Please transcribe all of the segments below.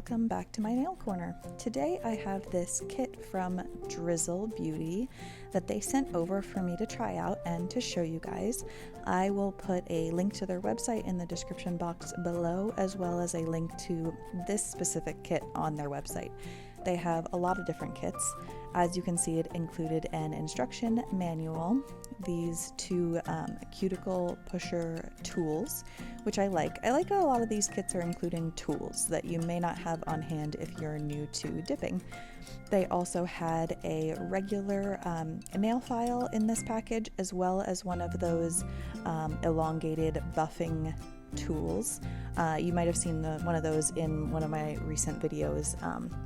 welcome back to my nail corner. Today I have this kit from Drizzle Beauty that they sent over for me to try out and to show you guys. I will put a link to their website in the description box below, as well as a link to this specific kit on their website. They have a lot of different kits. As you can see, it included an instruction manual, these two cuticle pusher tools, which I like. I like that a lot of these kits are including tools that you may not have on hand if you're new to dipping. They also had a regular nail file in this package, as well as one of those elongated buffing tools. You might have seen one of those in one of my recent videos,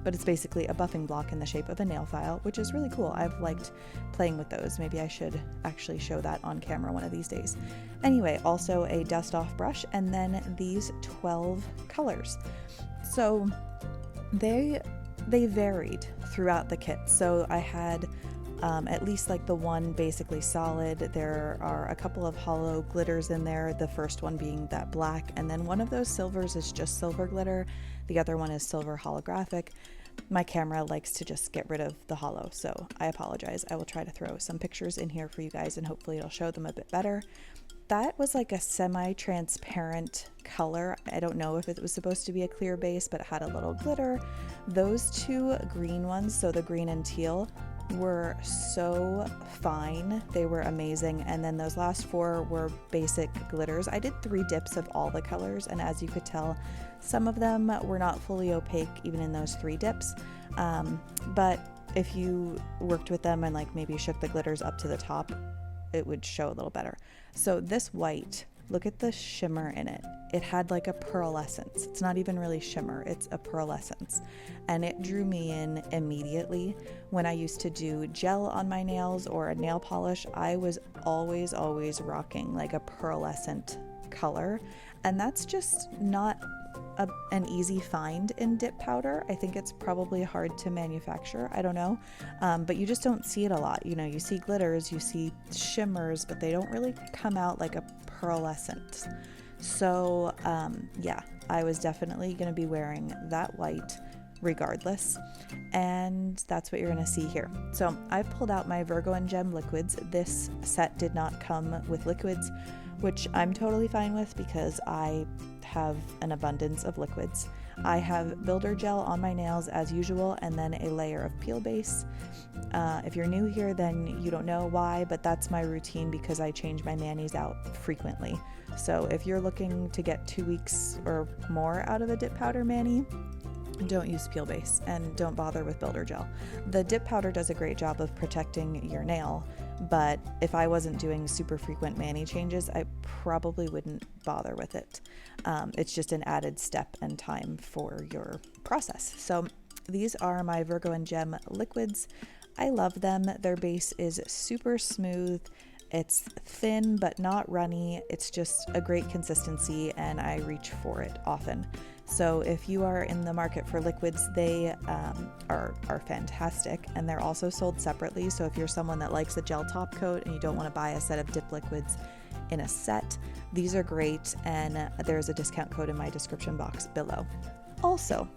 but it's basically a buffing block in the shape of a nail file, which is really cool. I've liked playing with those. Maybe I should actually show that on camera one of these days. Anyway, also a dust off brush, and then these 12 colors. So they varied throughout the kit. So I had at least like the one basically solid. There are a couple of hollow glitters in there, the first one being that black, and then one of those silvers is just silver glitter, the other one is silver holographic. My camera likes to just get rid of the hollow, so I apologize. I will try to throw some pictures in here for you guys and hopefully it'll show them a bit better. That was like a semi-transparent color. I don't know if it was supposed to be a clear base, but it had a little glitter. Those two green ones, so the green and teal, were so fine. They were amazing. And then those last four were basic glitters. I did 3 dips of all the colors, and as you could tell, some of them were not fully opaque even in those 3 dips. But if you worked with them and like maybe shook the glitters up to the top, it would show a little better. So this white, look at the shimmer in it. It had like a pearlescence. It's not even really shimmer, it's a pearlescence. And it drew me in immediately. When I used to do gel on my nails or a nail polish, I was always rocking like a pearlescent color. And that's just not an easy find in dip powder. I think it's probably hard to manufacture. I don't know. But you just don't see it a lot. You know, you see glitters, you see shimmers, but they don't really come out like a pearlescent. So yeah, I was definitely going to be wearing that white regardless, and that's what you're going to see here. So I pulled out my Virgo and Gem liquids. This set did not come with liquids, which I'm totally fine with because I have an abundance of liquids. I have builder gel on my nails as usual, and then a layer of peel base. If you're new here, then you don't know why, but that's my routine because I change my manis out frequently. So if you're looking to get 2 weeks or more out of a dip powder mani, don't use peel base and don't bother with builder gel. The dip powder does a great job of protecting your nail, but if I wasn't doing super frequent mani changes, I probably wouldn't bother with it. It's just an added step and time for your process. So these are my Virgo and Gem liquids. I love them. Their base is super smooth. It's thin but not runny. It's just a great consistency and I reach for it often. So if you are in the market for liquids, they are fantastic, and they're also sold separately. So if you're someone that likes a gel top coat and you don't want to buy a set of dip liquids in a set, these are great, and there's a discount code in my description box below. Also,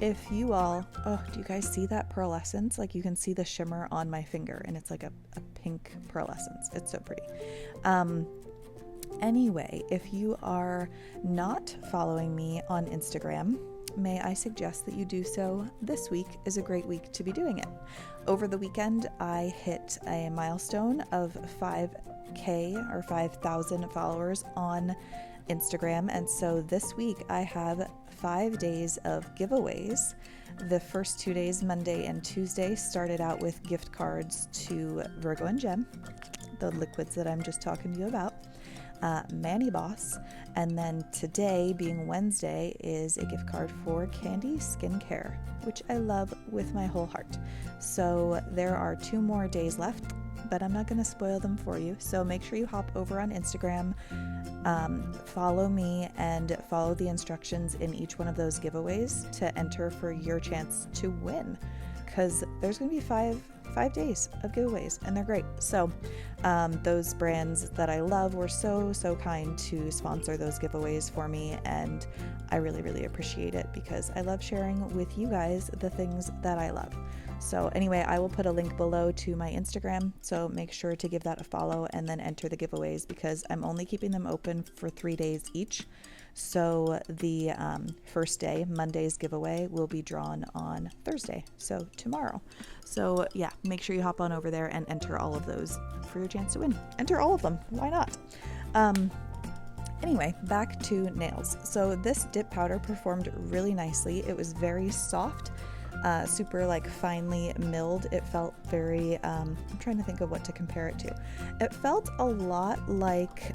if you all, do you guys see that pearlescence? Like you can see the shimmer on my finger, and it's like a pink pearlescence. It's so pretty. Anyway, if you are not following me on Instagram, may I suggest that you do so. This week is a great week to be doing it. Over the weekend, I hit a milestone of 5K or 5,000 followers on Instagram. And so this week I have 5 days of giveaways. The first 2 days, Monday and Tuesday, started out with gift cards to Virgo and Gem, the liquids that I'm just talking to you about. Mani Boss, and then today, being Wednesday, is a gift card for Candi Skincare, which I love with my whole heart. So there are 2 more days left, but I'm not going to spoil them for you. So make sure you hop over on Instagram, follow me, and follow the instructions in each one of those giveaways to enter for your chance to win. Because there's going to be 5 5 days of giveaways, and they're great. So those brands that I love were so kind to sponsor those giveaways for me, and I really appreciate it because I love sharing with you guys the things that I love. So anyway, I will put a link below to my Instagram, so make sure to give that a follow and then enter the giveaways because I'm only keeping them open for 3 days each. So the first day, Monday's giveaway, will be drawn on Thursday, so tomorrow. So yeah, make sure you hop on over there and enter all of those for your chance to win. Enter all of them, why not? Anyway, back to nails. So this dip powder performed really nicely. It was very soft, super like finely milled. It felt very, I'm trying to think of what to compare it to. It felt a lot like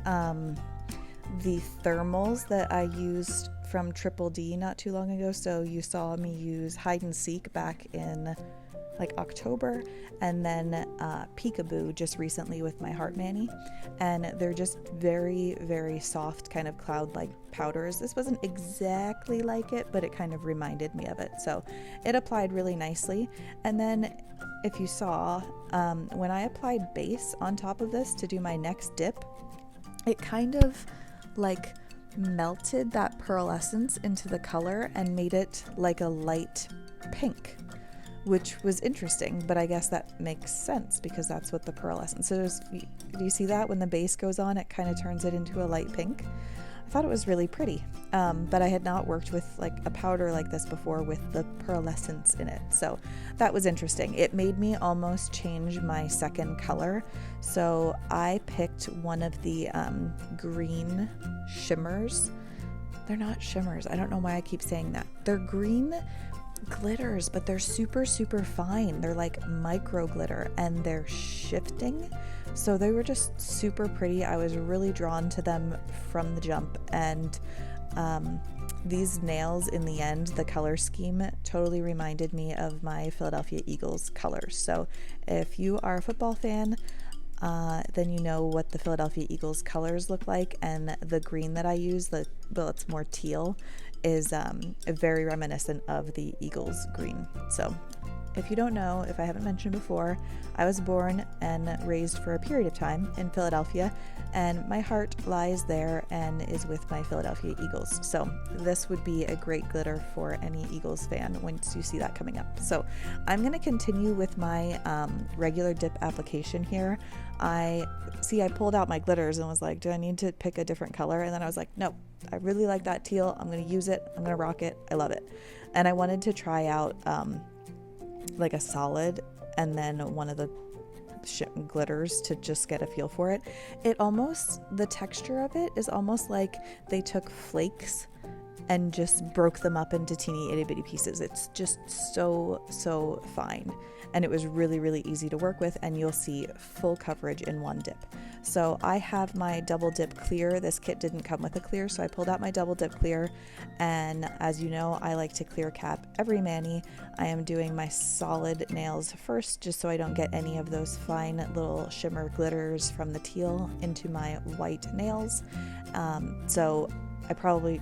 the thermals that I used from Triple D not too long ago. So you saw me use Hide and Seek back in like October, and then Peekaboo just recently with my Heart Mani, and they're just very soft kind of cloud-like powders. This wasn't exactly like it, but it kind of reminded me of it, so it applied really nicely. And then if you saw, when I applied base on top of this to do my next dip, it kind of like melted that pearlescence into the color and made it like a light pink, which was interesting, but I guess that makes sense because that's what the pearlescence. So do you see that when the base goes on, it kind of turns it into a light pink? I thought it was really pretty, but I had not worked with like a powder like this before with the pearlescence in it, so that was interesting. It made me almost change my second color, so I picked one of the green shimmers. They're not shimmers. I don't know why I keep saying that. They're green glitters, but they're super fine. They're like micro glitter and they're shifting, so they were just super pretty. I was really drawn to them from the jump, and these nails in the end, the color scheme totally reminded me of my Philadelphia Eagles colors. So if you are a football fan, then you know what the Philadelphia Eagles colors look like, and the green that I use, well, it's more teal, is very reminiscent of the Eagles green. So if you don't know, if I haven't mentioned before, I was born and raised for a period of time in Philadelphia, and my heart lies there and is with my Philadelphia Eagles. So this would be a great glitter for any Eagles fan once you see that coming up. So I'm going to continue with my regular dip application here. I pulled out my glitters and was like, do I need to pick a different color? And then I was like, no, I really like that teal. I'm going to use it. I'm going to rock it. I love it. And I wanted to try out like a solid and then one of the glitters to just get a feel for it. The texture of it is almost like they took flakes and just broke them up into teeny itty bitty pieces. It's just so fine, and it was really easy to work with, and you'll see full coverage in one dip. So I have my double dip clear. This kit didn't come with a clear, so I pulled out my double dip clear, and as you know, I like to clear cap every mani. I am doing my solid nails first, just so I don't get any of those fine little shimmer glitters from the teal into my white nails. So I probably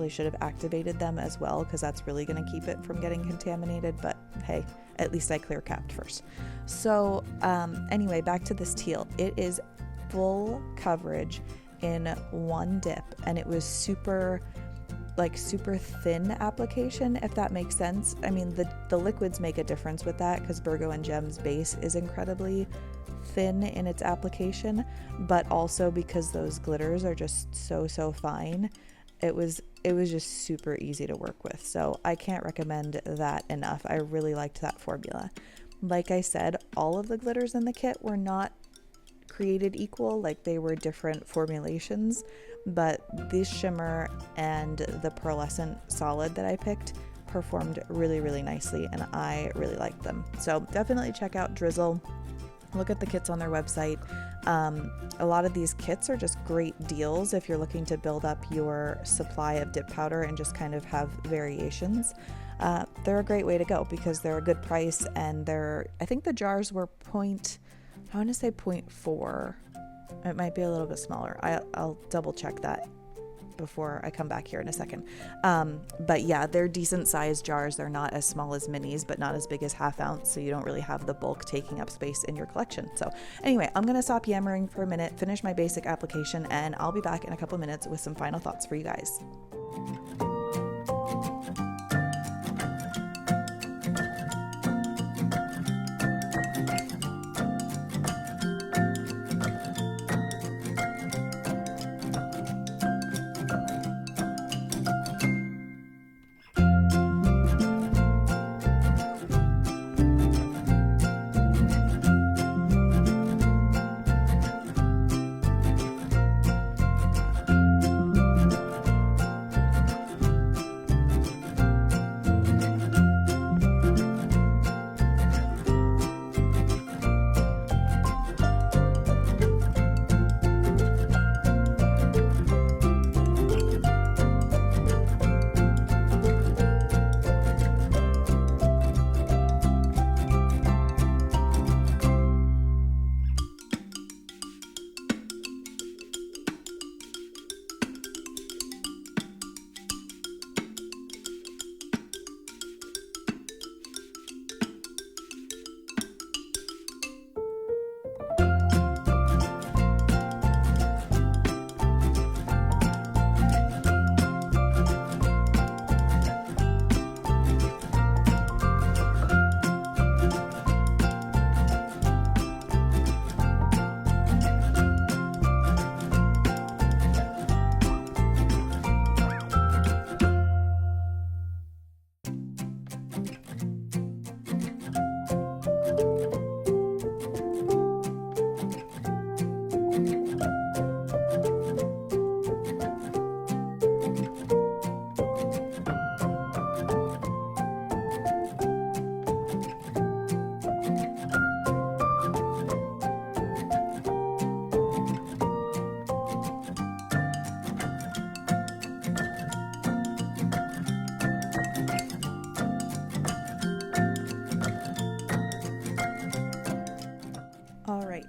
should have activated them as well, because that's really going to keep it from getting contaminated, but hey, at least I clear capped first. So anyway, back to this teal. It is full coverage in one dip, and it was super thin application, if that makes sense. I mean, the liquids make a difference with that, because Virgo and Gem's base is incredibly thin in its application, but also because those glitters are just so fine. It was just super easy to work with, so I can't recommend that enough. I really liked that formula. Like I said, all of the glitters in the kit were not created equal, like they were different formulations, but this shimmer and the pearlescent solid that I picked performed really nicely, and I really liked them. So definitely check out Drizzle. Look at the kits on their website. A lot of these kits are just great deals if you're looking to build up your supply of dip powder and just kind of have variations. They're a great way to go because they're a good price, and I think the jars were I want to say 0.4. It might be a little bit smaller. I'll double check that. before I come back here in a second. But yeah, they're decent sized jars. They're not as small as minis, but not as big as ½ ounce. So you don't really have the bulk taking up space in your collection. So anyway, I'm going to stop yammering for a minute, finish my basic application, and I'll be back in a couple minutes with some final thoughts for you guys.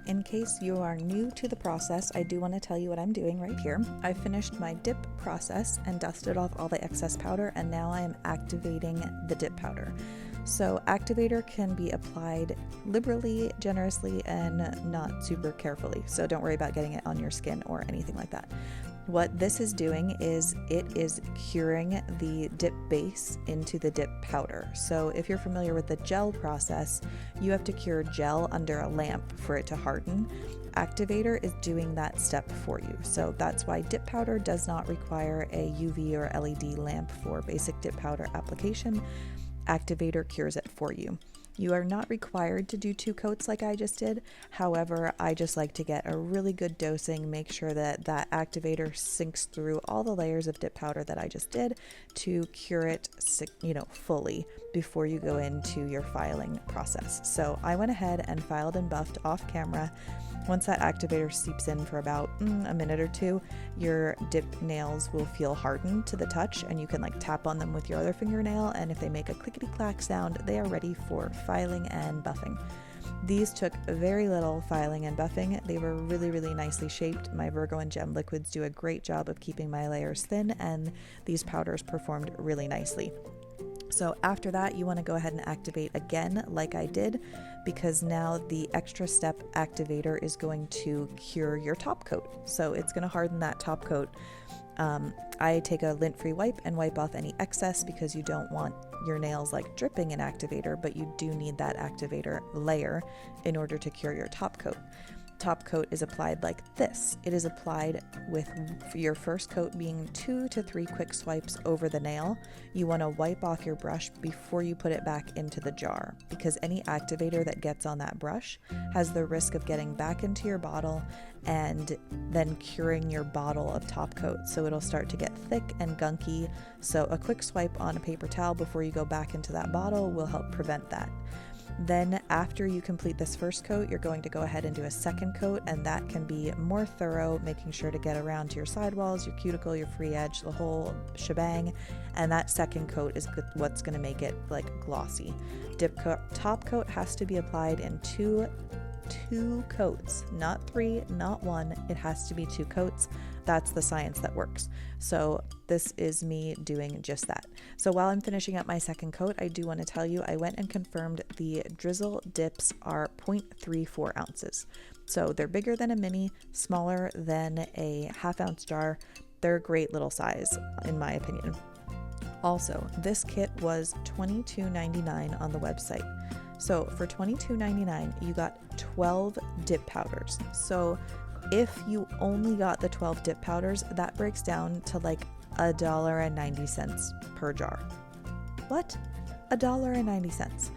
In case you are new to the process, I do want to tell you what I'm doing right here. I finished my dip process and dusted off all the excess powder, and now I am activating the dip powder. So activator can be applied liberally, generously, and not super carefully. So don't worry about getting it on your skin or anything like that. What this is doing is it is curing the dip base into the dip powder. So if you're familiar with the gel process, you have to cure gel under a lamp for it to harden. Activator is doing that step for you. So that's why dip powder does not require a UV or LED lamp for basic dip powder application. Activator cures it for you. You are not required to do 2 coats like I just did. However, I just like to get a really good dosing, make sure that that activator sinks through all the layers of dip powder that I just did to cure it, fully before you go into your filing process. So I went ahead and filed and buffed off camera. Once that activator seeps in for about a minute or 2, your dip nails will feel hardened to the touch, and you can tap on them with your other fingernail, and if they make a clickety-clack sound, they are ready for filing and buffing. These took very little filing and buffing. They were really, really nicely shaped. My Virgo and Gem liquids do a great job of keeping my layers thin, and these powders performed really nicely. So after that, you want to go ahead and activate again like I did, because now the extra step activator is going to cure your top coat. So it's going to harden that top coat. I take a lint-free wipe and wipe off any excess, because you don't want your nails dripping in activator, but you do need that activator layer in order to cure your top coat. Top coat is applied like this. It is applied with your first coat being 2 to 3 quick swipes over the nail. You want to wipe off your brush before you put it back into the jar, because any activator that gets on that brush has the risk of getting back into your bottle and then curing your bottle of top coat. So it'll start to get thick and gunky. So a quick swipe on a paper towel before you go back into that bottle will help prevent that. Then after you complete this first coat, you're going to go ahead and do a second coat, and that can be more thorough, making sure to get around to your sidewalls, your cuticle, your free edge, the whole shebang. And that second coat is what's going to make it glossy. Top coat has to be applied in 2 2 coats, not 3, not 1. It has to be 2 coats. That's the science that works. So this is me doing just that. So while I'm finishing up my second coat, I do want to tell you I went and confirmed the Drizzle dips are 0.34 ounces. So they're bigger than a mini, smaller than a ½ ounce jar. They're a great little size in my opinion. Also, this kit was $22.99 on the website. So for $22.99, you got 12 dip powders. So if you only got the 12 dip powders, that breaks down to like $1.90 per jar. What? $1.90.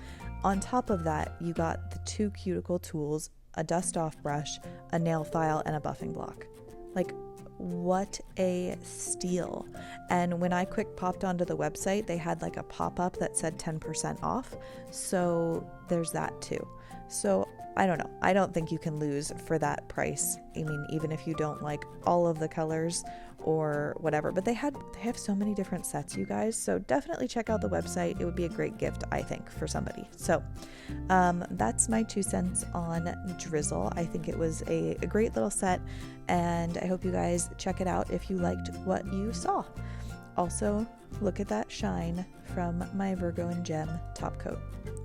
On top of that, you got the 2 cuticle tools, a dust off brush, a nail file, and a buffing block. Like, what a steal. And when I quick popped onto the website, they had like a pop-up that said 10% off. So there's that too. So I don't know. I don't think you can lose for that price. I mean, even if you don't like all of the colors or whatever, but they have so many different sets, you guys. So definitely check out the website. It would be a great gift, I think, for somebody. So that's my 2 cents on Drizzle. I think it was a great little set, and I hope you guys check it out if you liked what you saw. Also, look at that shine from my Virgo and Gem top coat.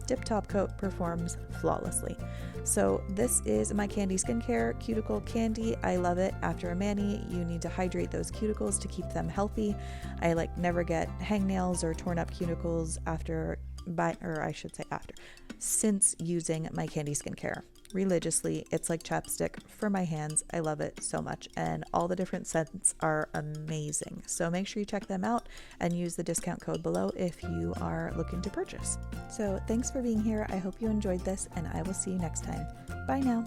Dip top coat performs flawlessly. So this is my Candi skincare cuticle candy. I love it. After a mani, you need to hydrate those cuticles to keep them healthy. I like never get hangnails or torn up cuticles since using my Candi skincare religiously. It's like chapstick for my hands. I love it so much, and all the different scents are amazing. So make sure you check them out and use the discount code below if you are looking to purchase. So thanks for being here. I hope you enjoyed this, and I will see you next time. Bye now.